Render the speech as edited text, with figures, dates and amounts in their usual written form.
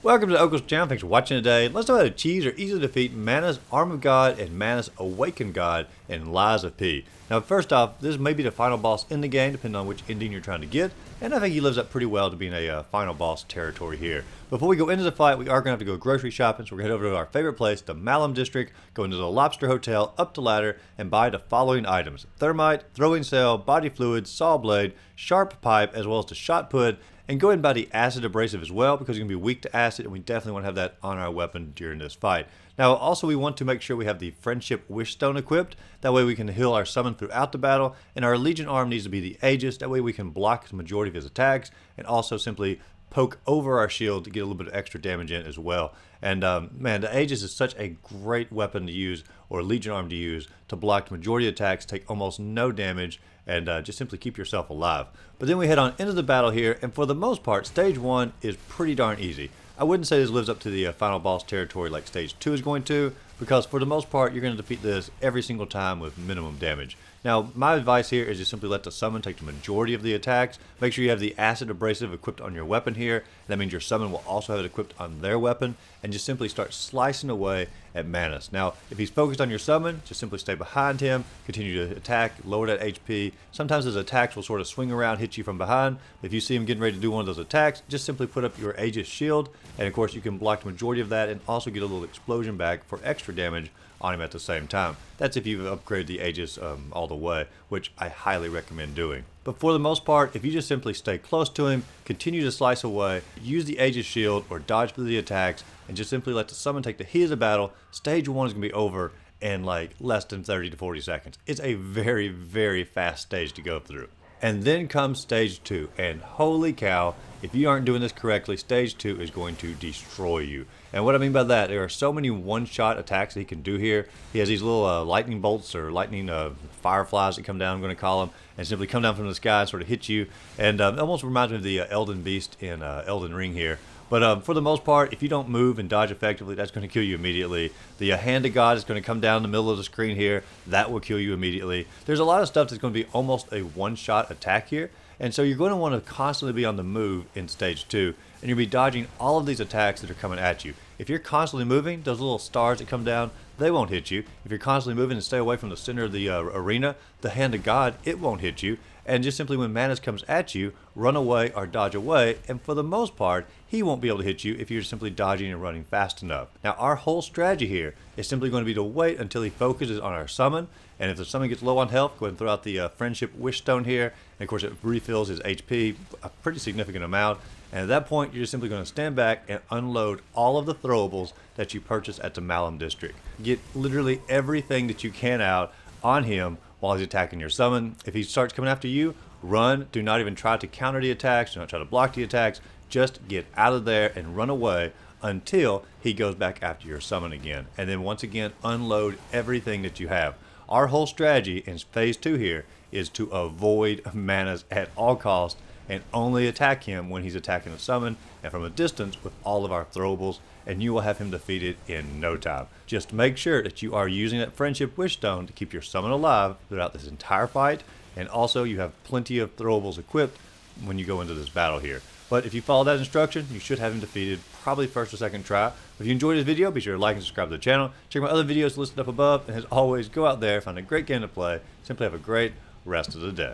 Welcome to Oakle's channel. Thanks for watching today. Let's talk about how to cheese or easily defeat Manus, Arm of God, and Manus, Awakened God, and Lies of P. Now, first off, this may be the final boss in the game, depending on which ending you're trying to get, and I think he lives up pretty well to being a final boss territory here. Before we go into the fight, we are going to have to go grocery shopping, so we're going to head over to our favorite place, the Malum District, go into the Lobster Hotel, up the ladder, and buy the following items: thermite, throwing cell, body fluid, saw blade, sharp pipe, as well as the shot put. And go ahead and buy the acid abrasive as well, because you're going to be weak to acid, and we definitely want to have that on our weapon during this fight. Now, also we want to make sure we have the Friendship Wish Stone equipped. That way we can heal our summon throughout the battle, and our Legion arm needs to be the Aegis. That way we can block the majority of his attacks, and also simply poke over our shield to get a little bit of extra damage in as well. And man, the Aegis is such a great weapon to use, or Legion arm to use, to block the majority of attacks, take almost no damage, and just simply keep yourself alive. But then we head on into the battle here, and for the most part, Stage 1 is pretty darn easy. I wouldn't say this lives up to the final boss territory like Stage 2 is going to, because for the most part, you're going to defeat this every single time with minimum damage. Now, my advice here is just simply let the summon take the majority of the attacks. Make sure you have the acid abrasive equipped on your weapon here. That means your summon will also have it equipped on their weapon, and just simply start slicing away at Manus. Now, if he's focused on your summon, just simply stay behind him, continue to attack, lower that HP. Sometimes his attacks will sort of swing around, hit you from behind. If you see him getting ready to do one of those attacks, just simply put up your Aegis shield, and of course you can block the majority of that and also get a little explosion back for extra damage on him at the same time. That's if you've upgraded the Aegis all the way, which I highly recommend doing. But for the most part, if you just simply stay close to him, continue to slice away, use the Aegis shield or dodge through the attacks, and just simply let the summon take the heat of the battle, Stage 1 is going to be over in like less than 30 to 40 seconds. It's a very, very fast stage to go through. And then comes Stage 2, and holy cow, if you aren't doing this correctly, Stage 2 is going to destroy you. And what I mean by that, there are so many one-shot attacks that he can do here. He has these little lightning bolts, or lightning fireflies that come down, I'm going to call them, and simply come down from the sky and sort of hit you. And it almost reminds me of the Elden Beast in Elden Ring here. But for the most part, if you don't move and dodge effectively, that's going to kill you immediately. The Hand of God is going to come down the middle of the screen here. That will kill you immediately. There's a lot of stuff that's going to be almost a one-shot attack here. And so you're going to want to constantly be on the move in Stage 2. And you'll be dodging all of these attacks that are coming at you. If you're constantly moving, those little stars that come down, they won't hit you. If you're constantly moving and stay away from the center of the arena, the Hand of God, it won't hit you. And just simply when Manus comes at you, run away or dodge away, and for the most part, he won't be able to hit you if you're simply dodging and running fast enough. Now, our whole strategy here is simply going to be to wait until he focuses on our summon, and if the summon gets low on health, go ahead and throw out the Friendship Wish Stone here, and of course it refills his HP a pretty significant amount, and at that point, you're just simply going to stand back and unload all of the throwables that you purchased at the Malum District. Get literally everything that you can out on him while he's attacking your summon. If he starts coming after you, run. Do not even try to counter the attacks. Do not try to block the attacks. Just get out of there and run away until he goes back after your summon again. And then once again, unload everything that you have. Our whole strategy in Phase 2 here is to avoid Manus at all costs and only attack him when he's attacking a summon and from a distance with all of our throwables, and you will have him defeated in no time. Just make sure that you are using that Friendship Wish Stone to keep your summon alive throughout this entire fight, and also you have plenty of throwables equipped when you go into this battle here. But if you follow that instruction, you should have him defeated probably first or second try. If you enjoyed this video, be sure to like and subscribe to the channel. Check my other videos listed up above, and as always, go out there, find a great game to play. Simply have a great rest of the day.